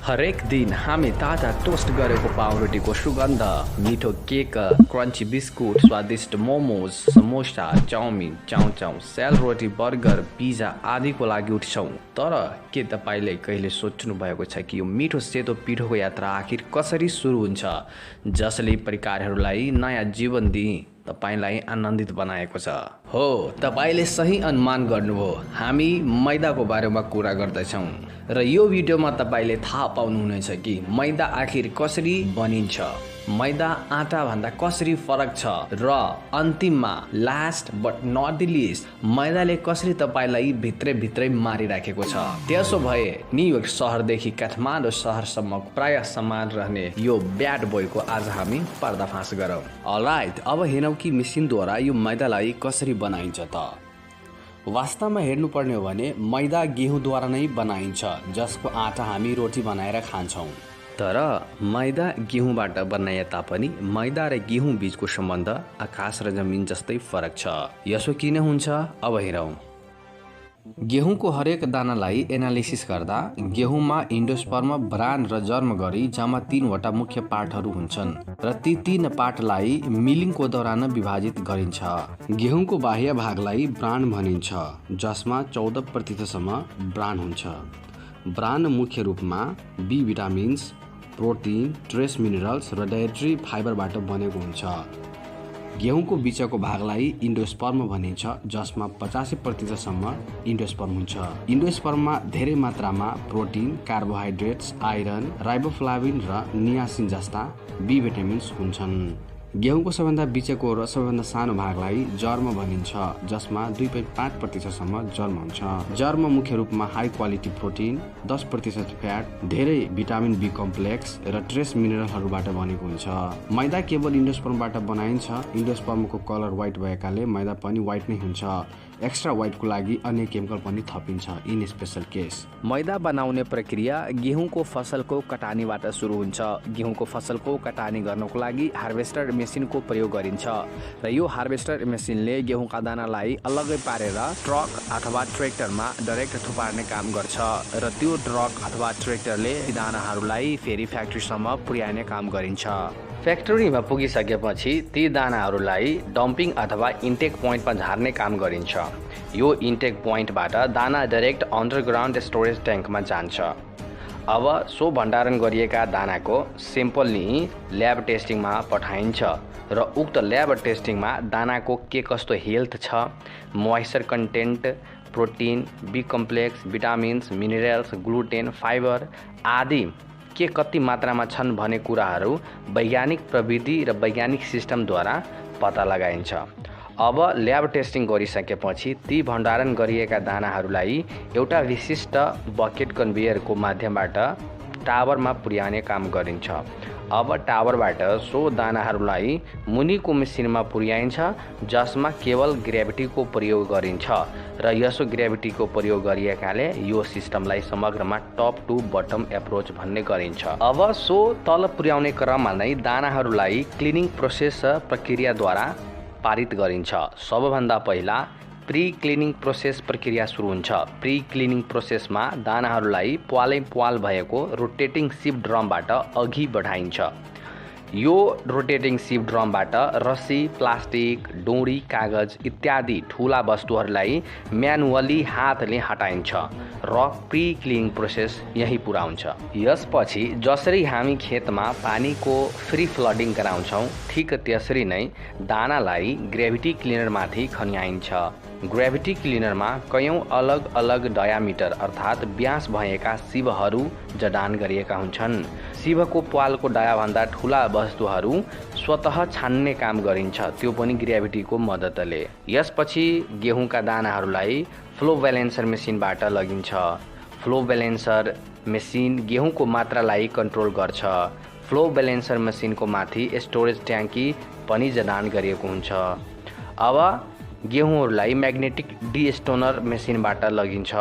हरेक दिन हामी ताजा टोस्ट गरेको पाउरोटीको सुगन्ध, मिठो केक, क्रन्ची बिस्कुट, स्वादिष्ट मोमोज, समोसा, चाउमिन, चाउचाउ, सेलरोटी, बर्गर, पिज्जा आदिको लागि उठ्छौँ। तर के तपाईँले कहिले सोच्नु भएको छ कि यो मिठो सेतो पिठोको यात्रा आखिर कसरी सुरु हुन्छ, जसले परिकारहरूलाई नयाँ जीवन दिई तपाईलाई आनन्दित बनाएको छ? हो, तपाईले सही अनुमान गर्नुभयो। हामी मैदाको बारेमा कुरा गर्दैछौँ र यो भिडियोमा तपाईले थाहा पाउनुहुनेछ कि मैदा आखिर कसरी बनिन्छ, मैदा आटा भन्दा कसरी फरक छ र अन्तिममा last but not the least मैदाले कसरी तपाईलाई भित्रै मारिराखेको छ। त्यसो भए न्युयोर्क सहरदेखि काठमाडौँ सहरसम्म प्राय समान रहने यो ब्याड बोयको आज हामी पर्दाफास गरौँ। अलराइट, अब हेरौँ कि मेसिनद्वारा यो मैदालाई कसरी बनाइन्छ त। वास्तवमा हेर्नुपर्ने हो भने मैदा गेहुँद्वारा नै बनाइन्छ, जसको आटा हामी रोटी बनाएर खान्छौँ। तर मैदा गेहुँबाट बनाए तापनि मैदा र गेहुँ बीचको सम्बन्ध आकाश र जमिन जस्तै फरक छ। यसो किन हुन्छ, अब हेरौँ। गेहुँको हरेक दानालाई एनालिसिस गर्दा गेहुँमा इन्डोस्पर्म, ब्रान र जर्म गरी जम्मा 3वटा मुख्य पार्टहरू हुन्छन् र ती 3 पार्टलाई मिलिङको दौरान विभाजित गरिन्छ। गेहुँको बाह्य भागलाई ब्रान भनिन्छ, जसमा 14% ब्रान हुन्छ। ब्रान मुख्य रूपमा B vitamins, protein, trace minerals र डायट्री फाइबरबाट बनेको हुन्छ। गेहुँको बिचको भागलाई इन्डोस्पर्म भनिन्छ, जसमा 85% इन्डोस्पर्म हुन्छ। इन्डोस्पर्ममा धेरै मात्रामा प्रोटिन, कार्बोहाइड्रेट्स, आइरन, राइबोफ्लाविन र नियासिन जस्ता बी भिटामिन्स हुन्छन्। गेहुँको सबैभन्दा बिचको र सबैभन्दा सानो भागलाई जर्म भनिन्छ, जसमा 2.5% जर्म हुन्छ। जर्म मुख्य रूपमा हाई क्वालिटी प्रोटिन, 10% फ्याट, धेरै भिटामिन बी कम्प्लेक्स र ट्रेस मिनरलहरूबाट बनेको हुन्छ। मैदा केवल इन्डोस्पर्मबाट बनाइन्छ। इन्डोस्पर्मको कलर व्हाइट भएकाले मैदा पनि व्हाइट नै हुन्छ। एक्स्ट्रा व्हाइटको लागि अन्य केमिकल पनि थपिन्छ इन स्पेशल केस। मैदा बनाउने प्रक्रिया गेहुँको फसलको कटानीबाट सुरु हुन्छ। गेहुँको फसलको कटानी गर्नको लागि हार्वेस्टर मेसिनको प्रयोग गरिन्छ र यो हार्वेस्टर मेसिनले गेहुँका दानालाई अलग्गै पारेर ट्रक अथवा ट्र्याक्टरमा डाइरेक्ट थुपार्ने काम गर्छ र त्यो ट्रक अथवा ट्र्याक्टरले दानाहरूलाई फेरि फ्याक्ट्रीसम्म पुर्याउने काम गरिन्छ। फ्याक्ट्रीमा पुगिसकेपछि ती दानाहरूलाई डम्पिङ अथवा इन्टेक पोइन्टमा झार्ने काम गरिन्छ। यो इन्टेक पोइन्टबाट दाना डाइरेक्ट अन्डरग्राउन्ड स्टोरेज ट्याङ्कमा जान्छ। अब सो भण्डारण गरिएका दानाको स्याम्पल लिई ल्याब टेस्टिङमा पठाइन्छ र उक्त ल्याब टेस्टिङमा दानाको के कस्तो हेल्थ छ, moisture content, protein, B complex, vitamins, minerals, gluten, fibre आदि के कति मात्रामा छन् भन्ने कुराहरू वैज्ञानिक प्रविधि र वैज्ञानिक सिस्टमद्वारा पत्ता लगाइन्छ। अब ल्याब टेस्टिङ गरिसकेपछि ती भण्डारण गरिएका दानाहरूलाई एउटा विशिष्ट बकेट कन्भेयरको माध्यमबाट टावरमा पुर्याउने काम गरिन्छ। अब टावरबाट सो दानाहरूलाई मुनिको मेसिनमा पुर्याइन्छ, जसमा केवल ग्रेभिटीको प्रयोग गरिन्छ र यसो ग्रेभिटीको प्रयोग गरिएकाले यो सिस्टमलाई समग्रमा टप टु बटम एप्रोच भन्ने गरिन्छ। अब सो तल पुर्याउने क्रममा नै दानाहरूलाई क्लिनिङ प्रोसेस प्रक्रियाद्वारा पारित गरिन्छ। सबभन्दा पहिला प्री क्लिनिङ प्रोसेस प्रक्रिया सुरु हुन्छ। प्री क्लिनिङ प्रोसेसमा दानाहरूलाई प्वाल भएको रोटेटिङ सिप ड्रमबाट अघि बढाइन्छ। यो रोटेटिङ सिप ड्रमबाट रस्सी, प्लास्टिक, डोरी, कागज इत्यादि ठुला वस्तुहरूलाई म्यानुअली हातले हटाइन्छ र प्री क्लिनिङ प्रोसेस यही पुरा हुन्छ। यसपछि जसरी हामी खेतमा पानीको फ्री फ्लडिङ गराउँछौँ, ठिक त्यसरी नै दानालाई ग्रेभिटी क्लिनरमाथि खन्याइन्छ। ग्रेभिटी क्लिनरमा कयौं अलग अलग डायामिटर अर्थात् व्यास भएका सिबहरू जडान गरिएका हुन्छन्। सिबको प्वालको डायाभन्दा ठुला वस्तुहरू स्वतः छान्ने काम गरिन्छ, त्यो पनि ग्रेभिटीको मद्दतले। यसपछि गेहुँका दानाहरूलाई फ्लो ब्यालेन्सर मेसिनबाट लगिन्छ। फ्लो ब्यालेन्सर मेसिन गेहुँको मात्रालाई कन्ट्रोल गर्छ। फ्लो ब्यालेन्सर मेसिनको माथि स्टोरेज ट्याङ्की पनि जडान गरिएको हुन्छ। अब गेहुँहरूलाई म्याग्नेटिक डिस्टोनर मेसिनबाट लगिन्छ।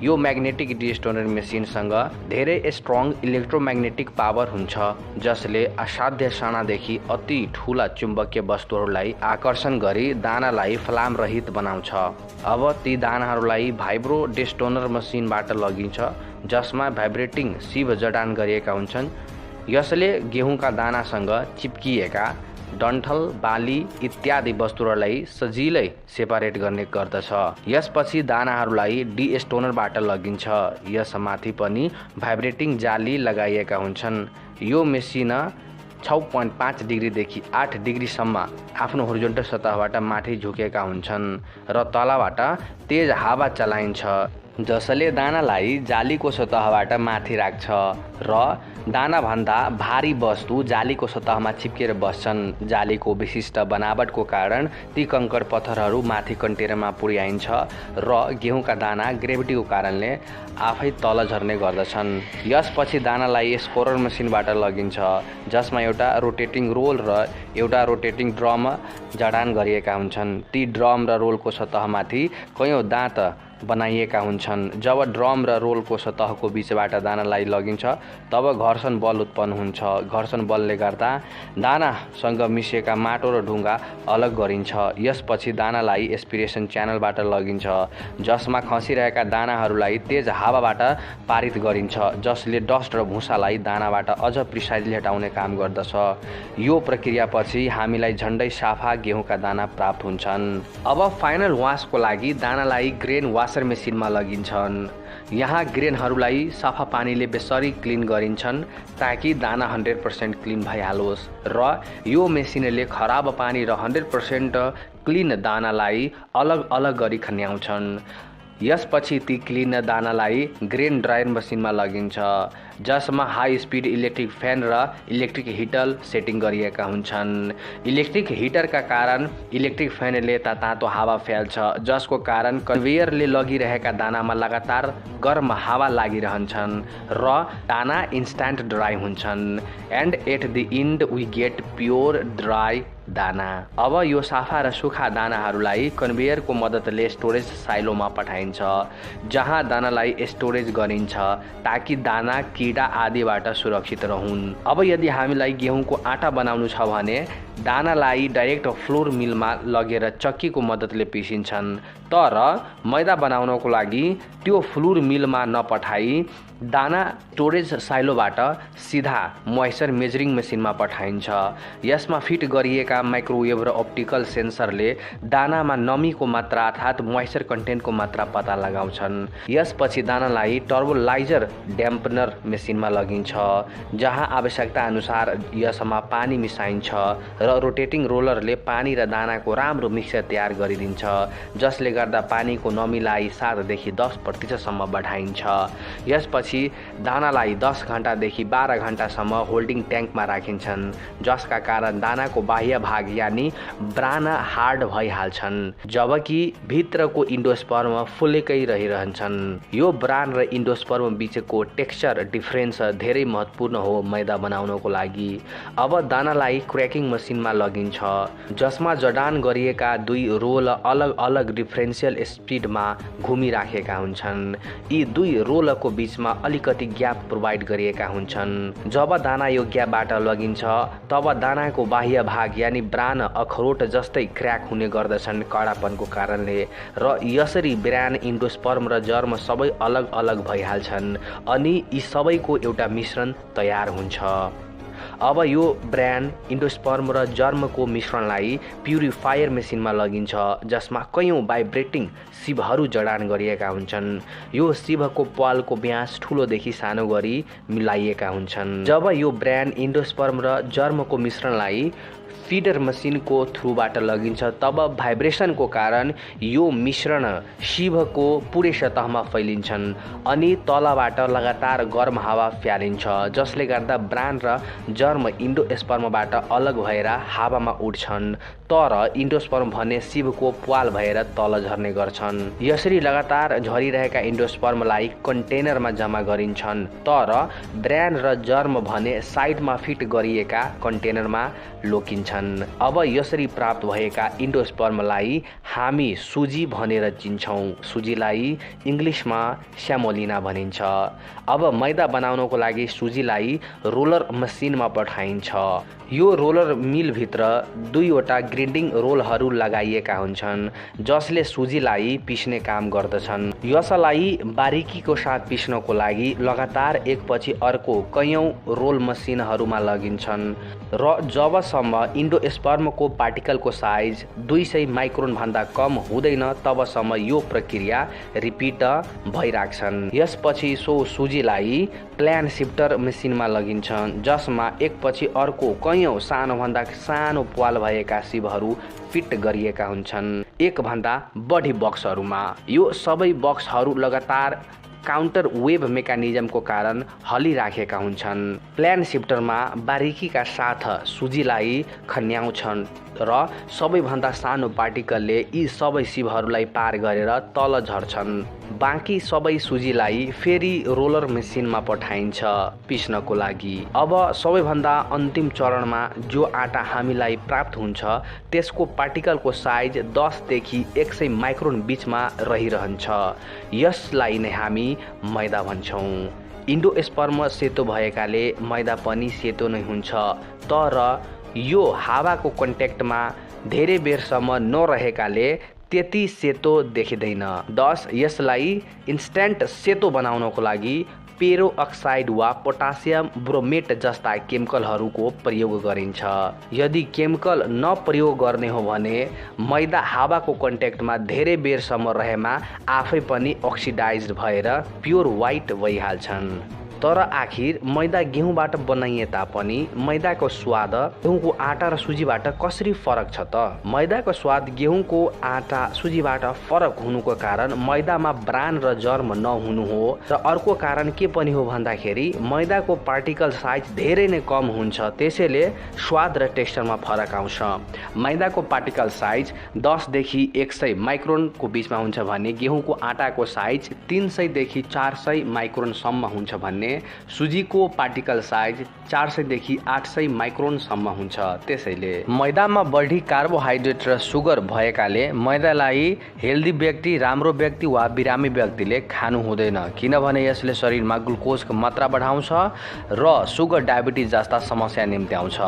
यो म्याग्नेटिक डिस्टोनर मेसिनसँग धेरै स्ट्रङ इलेक्ट्रोम्याग्नेटिक पावर हुन्छ, जसले असाध्य सानादेखि अति ठुला चुम्बकीय वस्तुहरूलाई आकर्षण गरी दानालाई फलाम रहित बनाउँछ। अब ती दानाहरूलाई भाइब्रो डिस्टोनर मेसिनबाट लगिन्छ जसमा भाइब्रेटिङ सिभ जडान गरिएका हुन्छन्। यसले गेहुँका दानासँग चिप्किएका डन्ठल, बाली इत्यादि वस्तुहरूलाई सजिलै सेपरेट गर्ने गर्दछ। यसपछि दानाहरूलाई डिस्टोनरबाट लगिन्छ। यसमाथि पनि भाइब्रेटिङ जाली लगाइएका हुन्छन्। यो मेसिन 6.5 डिग्रीदेखि 8 डिग्रीसम्म आफ्नो होरिजोन्टल सतहबाट माथि झुकेका हुन्छन् र तलबाट तेज हावा चलाइन्छ, जसले दानालाई जालीको सतहबाट माथि राख्छ र दानाभन्दा भारी वस्तु जालीको सतहमा चिप्केर बस्छन्। जालीको विशिष्ट बनावटको कारण ती कंकड पत्थरहरू माथि कन्टेनरमा पुर्याइन्छ र गेहुँका दाना ग्रेभिटीको कारणले आफै तल झर्ने गर्दछन्। यसपछि दानालाई स्कोरर मसिनबाट लगिन्छ, जसमा एउटा रोटेटिङ रोल र एउटा रोटेटिङ ड्रम जडान गरिएका हुन्छन्। ती ड्रम र रोलको सतहमाथि कयौं दाँत बनाइएका हुन्छन्। जब ड्रम र रोलको सतहको बीचबाट दानालाई लगिन्छ तब घर्षण बल उत्पन्न हुन्छ। घर्षण बलले गर्दा दानासँग मिसिएका माटो र ढुङ्गा अलग गरिन्छ। यसपछि दानालाई एस्पिरेसन च्यानलबाट लगिन्छ, जसमा खसिरहेका दानाहरूलाई तेज हावाबाट पारित गरिन्छ, जसले डस्ट र भुसालाई दानाबाट अझ प्रिसाइजली हटाउने काम गर्दछ। यो प्रक्रियापछि हामीलाई झन्डै साफा गेहुँका दाना प्राप्त हुन्छन्। अब फाइनल वासको लागि दानालाई ग्रेन वासर मेसिनमा लगिन्छन्। यहाँ ग्रेनहरूलाई सफा पानीले बेसरी क्लिन गरिन्छन् ताकि दाना 100% क्लिन भइहालोस् र यो मेसिनले खराब पानी र 100% क्लिन दानालाई अलग अलग गरी खन्याउँछन्। यसपछि ती क्लिन दानालाई ग्रेन ड्रायर मसिनमा लगिन्छ, जसमा हाई स्पिड इलेक्ट्रिक फ्यान र इलेक्ट्रिक हिटर सेटिङ गरिएका हुन्छन्। इलेक्ट्रिक हिटरका कारण इलेक्ट्रिक फ्यानले तातो हावा फ्याल्छ, जसको कारण कन्भेयरले लगिरहेका दानामा लगातार गर्म हावा लागिरहन्छन् र दाना इन्स्ट्यान्ट ड्राई हुन्छन्। And at the end we get pure dry दाना। अब यो साफा र सुखा दानाहरूलाई कन्भेयरको मद्दतले स्टोरेज साइलोमा पठाइन्छ, जहाँ दानालाई स्टोरेज गरिन्छ ताकि दाना कीड़ा आदिबाट सुरक्षित रहून्। अब यदि हामीलाई गेहुँको आटा बनाउनु छ भने दानालाई डाइरेक्ट फ्लोर मिलमा लगेर चक्कीको मद्दतले पिसिन्छन्, तर मैदा बनाउनको लागि त्यो फ्लोर मिलमा नपठाई दाना स्टोरेज साइलोबाट सिधा मोइस्चर मेजरिङ मेसिनमा पठाइन्छ। यसमा फिट गरिएका माइक्रोवेभ र अप्टिकल सेन्सरले दानामा नमीको मात्रा अर्थात् मोइस्चर कन्टेन्टको मात्रा पत्ता लगाउँछन्। यसपछि दानालाई टर्बोलाइजर ड्याम्पनर मेसिनमा लगिन्छ, जहाँ आवश्यकता अनुसार यसमा पानी मिसाइन्छ र रोटेटिङ रोलरले पानी र दानाको राम्रो मिक्सचर तयार गरिदिन्छ, जसले गर्दा पानीको नमीलाई 7 देखि 10% सम्म बढाइन्छ। यसपछि दानालाई 10 घण्टादेखि 12 घण्टासम्म होल्डिङ ट्याङ्कमा राखिन्छन्, जसका कारण दानाको बाह्य भाग यानि ब्राना हार्ड भइहाल्छन्, जबकि भित्रको इन्डोस्पर्म फुलेकै रहिरहन्छन्। यो ब्रान र इन्डोस्पर्म बीचको टेक्सचर डिफरेन्स धेरै महत्त्वपूर्ण हो मैदा बनाउनको लागि। अब दानालाई क्रैकिङ मसिनमा लगिन्छ, जसमा जडान गरिएका दुई रोल अलग अलग डिफरेन्शियल स्पिडमा घुमिराखेका हुन्छन्। यी दुई रोलको बीचमा अलिकति ग्याप प्रोभाइड गरिएका हुन्छन्। जब दाना यो ग्यापबाट लगिन्छ तब दानाको बाह्य भाग यानि ब्रान अखरोट जस्तै क्र्याक हुने गर्दछन् कडापनको कारणले, र यसरी ब्रान, इन्डोस्पर्म र जर्म सबै अलग अलग भइहाल्छन् अनि यी सबैको एउटा मिश्रण तयार हुन्छ। अब यो ब्रान, इन्डोस्पर्म र जर्मको मिश्रणलाई प्युरिफायर मेसिनमा लगिन्छ, जसमा कयौं भाइब्रेटिङ सिभहरू जडान गरिएका हुन्छन्। यो सिभको पालको व्यास ठुलोदेखि सानो गरी मिलाइएका हुन्छन्। जब यो ब्रान, इन्डोस्पर्म र जर्मको मिश्रणलाई फिडर मसिनको थ्रुबाट लगिन्छ तब भाइब्रेसनको कारण यो मिश्रण सिभको पुरै सतहमा फैलिन्छन् अनि तलबाट लगातार गर्म हावा फ्यालिन्छ, जसले गर्दा ब्रान र जर्म इन्डोस्पर्मबाट अलग भएर हावामा उड्छन्, तर इन्डोस्पर्म भने सिभको प्वाल भएर तल झर्ने गर्छन्। यसरी लगातार झरिरहेका इन्डोस्पर्मलाई कन्टेनरमा जम्मा गरिन्छन्, तर ब्रान र जर्म भने साइडमा फिट गरिएका कन्टेनरमा लोकिन्छन्। अब यसरी प्राप्त भएका इन्डोस्पर्मलाई हामी सुजी भनेर चिन्छौं। सुजीलाई इङ्ग्लिसमा स्यामोलिना भनिन्छ। अब मैदा बनाउनको लागि सुजीलाई रोलर मसिनमा पठाइन्छ। यो रोलर मिलभित्र 2वटा ग्राइन्डिङ रोलहरू लगाइएका हुन्छन् जसले सुजीलाई पिस्ने काम गर्दछन्। यसलाई बारिकीको साथ पिस्नको लागि लगातार एकपछि अर्को कैयौं रोल मसिनहरूमा लगिन्छन् र जबसम्म इन्डोस्पर्मको पार्टिकलको साइज 200 माइक्रोन भन्दा कम हुँदैन तबसम्म यो प्रक्रिया रिपिट भइराख्छन्। यसपछि सो सुजीलाई प्लान शिफ्टर मेसिनमा लगिन्छन् जसमा एकपछि अर्को कैयौं सानोभन्दा सानो प्वाल भएका शिवहरू फिट गरिएका हुन्छन् एक भन्दा बढी बक्सहरूमा। यो सबै बक्सहरू लगातार काउन्टर वेभ मेकानिजमको कारण हलिराखेका हुन्छन्। प्लान शिफ्टरमा बारिकीका साथ सुजीलाई खन्याउँछन् र सबैभन्दा सानो पार्टिकलले यी सबै शिवहरूलाई पार गरेर तल झर्छन्। बाँकी सबै सुजीलाई फेरि रोलर मेसिनमा पठाइन्छ पिस्नको लागि। अब सबैभन्दा अन्तिम चरणमा जो आटा हामीलाई प्राप्त हुन्छ त्यसको पार्टिकलको साइज 10 देखि 100 माइक्रोन बीचमा रहिरहन्छ। यसलाई नै हामी मैदा भन्छौँ। इन्डोस्पर्म सेतो भएकाले मैदा पनि सेतो नै हुन्छ, तर यो हावाको कन्ट्याक्टमा धेरै बेरसम्म नरहेकाले त्यति सेतो देखिँदैन। 10 यसलाई इन्स्ट्यान्ट सेतो बनाउनको लागि पेरो अक्साइड वा पोटासियम ब्रोमेट जस्ता केमिकलहरूको प्रयोग गरिन्छ। यदि केमिकल नप्रयोग गर्ने हो भने मैदा हावाको कन्ट्याक्टमा धेरै बेरसम्म रहेमा आफै पनि अक्सिडाइज भएर प्योर व्हाइट भइहाल्छन्। तर आखिर मैदा गेहुँबाट बनाइए तापनि मैदाको स्वाद गेहुँको आटा र सुजीबाट कसरी फरक छ त? मैदाको स्वाद गेहुँको आटा सुजीबाट फरक हुनुको कारण मैदामा ब्रान र जर्म नहुनु हो र अर्को कारण के पनि हो भन्दाखेरि मैदाको पार्टिकल साइज धेरै नै कम हुन्छ, त्यसैले स्वाद र टेक्सचरमा फरक आउँछ। मैदाको पार्टिकल साइज 10 देखि 100 माइक्रोनको बीचमा हुन्छ भने गेहुँको आटाको साइज 300 देखि 400 माइक्रोनसम्म हुन्छ भन्ने सुजीको पार्टिकल साइज 400 देखि 800 माइक्रोनसम्म हुन्छ। त्यसैले मैदामा बढी कार्बोहाइड्रेट र सुगर भएकाले मैदालाई हेल्दी व्यक्ति, राम्रो व्यक्ति वा बिरामी व्यक्तिले खानु हुँदैन, किनभने यसले शरीरमा ग्लुकोजको मात्रा बढाउँछ र सुगर डायबिटिज जस्ता समस्या निम्त्याउँछ।